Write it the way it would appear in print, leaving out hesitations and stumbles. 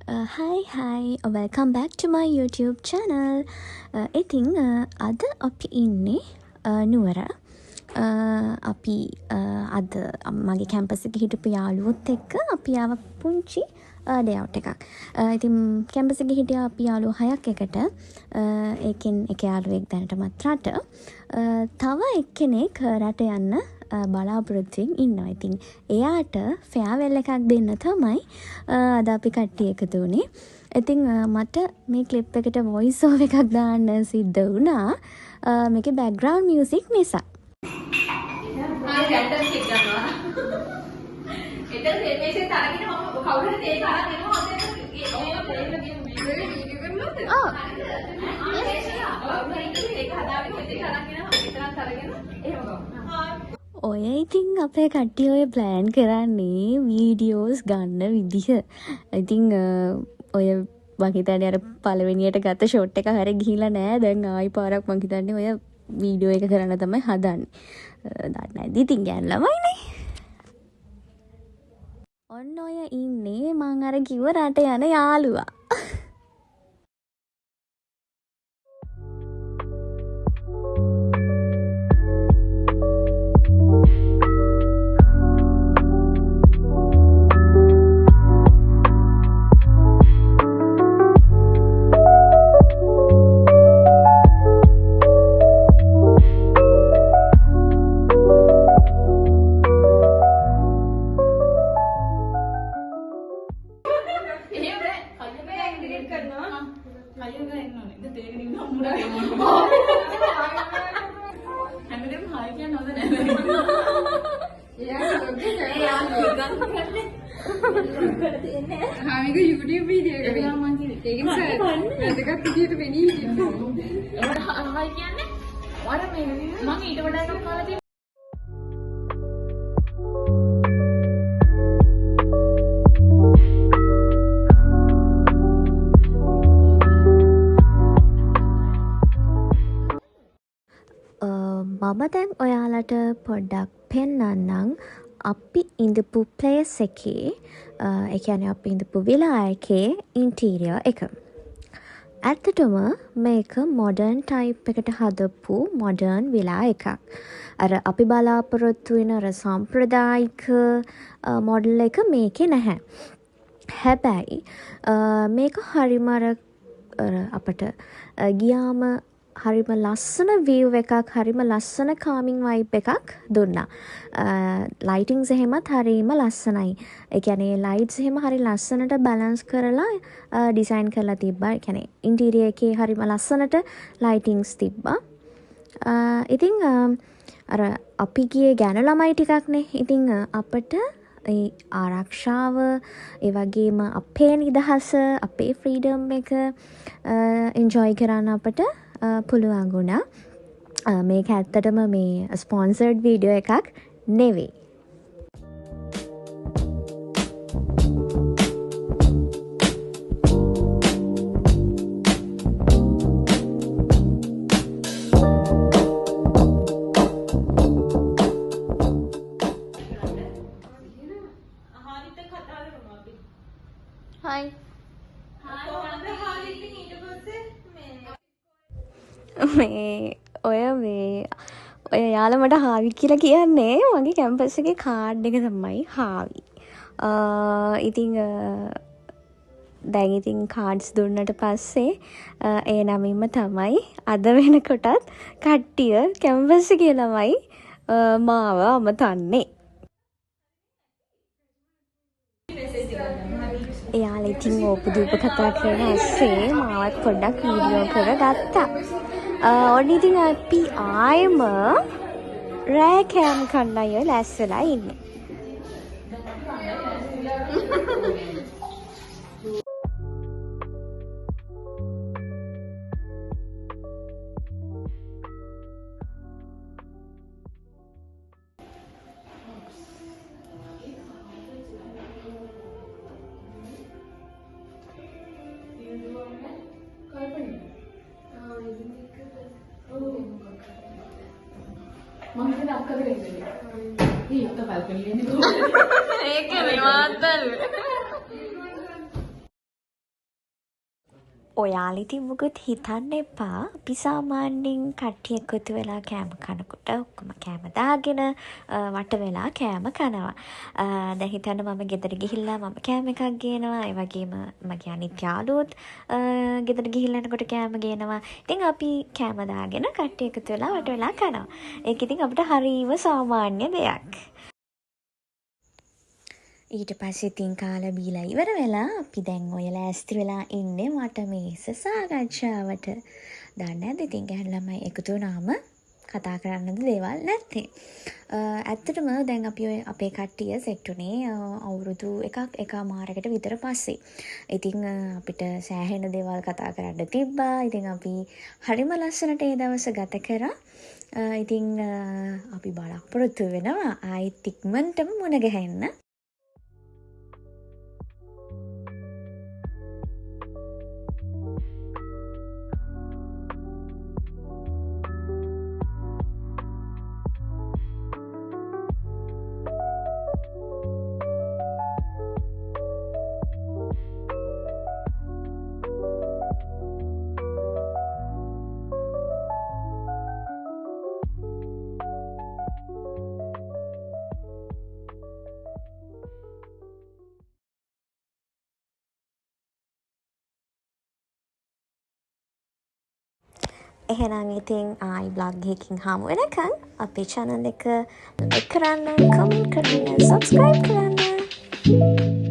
Hi, welcome back to my YouTube channel. ඉතින් අද අපි ඉන්නේ නුවර. අපි අද මගේ කැම්පස් එකේ හිටපු යාළුවොත් එක්ක අපි ආව පුංචි ඩේ අවුට් එකක්. ඉතින් කැම්පස් එකේ හිටියා අපි යාළුවෝ 6ක් එකට. ඒකෙන් එක යාළුවෙක් දැනටමත් රට. තව එක්කෙනෙක් රට යන්න බලාපොරොත්තුවෙන් ඉන්නවා. ඉතින් එයාට ෆෙයාවෙල් එකක් දෙන්න තමයි අද අපි කට්ටිය එකතු වුණේ. ඉතින් මට මේ ක්ලිප් එකට වොයිස් ඕවර් එකක් දාන්න සිද්ධ වුණා. මේකේ බෑග්ග්‍රවුන්ඩ් මියුසික් නිසා. ආයෙ ගැටක් ගන්නවා. එතන මේසේ තරගෙන මම කවුරුහරි තේ තරන් එනවා ඔය ඉතින් අපේ කට්ටිය ඔය ප්ලෑන් කරන්නේ වීඩියෝස් ගන්න විදිහ. ඉතින් ඔය මං හිතන්නේ අර පළවෙනියට ගත්ත ෂොට් එක හරිය ගිහිලා නෑ. දැන් ආයි පාරක් මං හිතන්නේ ඔය වීඩියෝ එක කරන්න තමයි හදන්නේ. දන්නේ නැද්ද ඉතින් ගෑන් ළමයිනේ. ඔන්න ඔය ඉන්නේ මං අර කිව්ව රට යන යාළුවා. ආමික YouTube වීඩියෝ එක ගියා මං කිව්වේ. ඒකෙන් සර් වැදගත් විදියට වෙන්නේ හිටියේ. ඒකට හයි කියන්නේ වර මේ මං ඊට වඩා එකක් කාලා තියෙනවා. මම දැන් ඔයාලට පොඩ්ඩක් පෙන්නන්නම් අපි ඉඳපු ප්ලේස් එකේ ඒ කියන්නේ අපි ඉඳපු විලා එකේ ඉන්ටීරියර් එක. ඇත්තටම මේක මොඩර්න් ටයිප් එකට හදපු මොඩර්න් විලා එකක්. අර අපි බලාපොරොත්තු වෙන අර සම්ප්‍රදායික මොඩල් එක මේකේ නැහැ. හැබැයි මේක හරිම අර අපට ගියාම හරිම ලස්සන view එකක්, හරිම ලස්සන calming vibe එකක් දුන්නා. lightings එහෙමත් හරිම ලස්සනයි. ඒ කියන්නේ lights එහෙම හරි ලස්සනට balance කරලා design කරලා තිබ්බා. ඒ කියන්නේ interior එකේ හරිම ලස්සනට lightings තිබ්බා. ඉතින් අර අපි ගියේ ගැන ළමයි ටිකක්නේ. ඉතින් අපිට ඒ ආරක්ෂාව, ඒ වගේම අපේ නිදහස, අපේ freedom එක enjoy කරන්න අපිට පුළුවන් වුණා. මේක ඇත්තටම මේ ස්පොන්සර්ඩ් වීඩියෝ එකක් නෙවෙයි. ඔය යාළුවා මට හාවි කියලා කියන්නේ මගේ කැම්පස් එකේ කාඩ් එක තමයි හාවි. ඉතින් දැන් ඉතින් කාඩ්ස් දුන්නට පස්සේ ඒ නමින්ම තමයි අද වෙනකොටත් කට්ටිය කැම්පස් එකේ ළමයි මාව අමතන්නේ. එයාලා ඉතින් ඕපදූප කතා කරන ඇස්සේ මාවත් පොඩ්ඩක් වීඩියෝ කරගත්තා. ඔන්න ඉතින් අපි ආයෙම රෑ කෑම කන්න අය ලැස්සලා ඉන්නේ. මම අක්කද වෙන්නේ. ඒක තමයි බලන්නේ. ඒක නේ මාත් බැලුවේ. ඔයාලිති මුකුත් හිතන්න එපා. අපි සාමාන්‍යයෙන් කට්ටිය එකතු වෙලා කෑම කනකොට ඔක්කොම කෑම දාගෙන වට වෙලා කෑම කනවා. දැන් හිතන්න මම ගෙදර ගිහිල්ලා මම කෑම එකක් ගේනවා. ඒ වගේම මගේ අනිත් යාළුවොත් ගෙදර ගිහිල්ලා එනකොට කෑම ගේනවා. ඉතින් අපි කෑම දාගෙන කට්ටිය එකතු වෙලා වට වෙලා කනවා. ඒක ඉතින් අපිට හරීම සාමාන්‍ය දෙයක්. ඊට පස්සේ ඉතින් කාලා බීලා ඉවර වෙලා අපි දැන් ඔය ලෑස්ති වෙලා ඉන්නේ වටමේස සාකච්ඡාවට. දන්නේ නැද්ද ඉතින් ගැහැණු ළමයි එකතු වුණාම කතා කරන්නද දේවල් නැත්තේ. ඇත්තටම දැන් අපි ඔය අපේ කට්ටිය සෙට් උනේ අවුරුදු එකමාරකට විතර පස්සේ. ඉතින් අපිට සෑහෙන දේවල් කතා කරන්න තිබ්බා. ඉතින් අපි හරිම ලස්සනට ඒ දවස් ගත කරා. ඉතින් අපි බලාපොරොත්තු වෙනවා ආයෙත් ඉක්මනටම මුණ ගැහෙන්න. එහෙනම් ඉතින් ආයි බ්ලොග් එකකින් හමු වෙනකන් අපේ channel එක like කරන්න, comment කරන්න, subscribe කරන්න.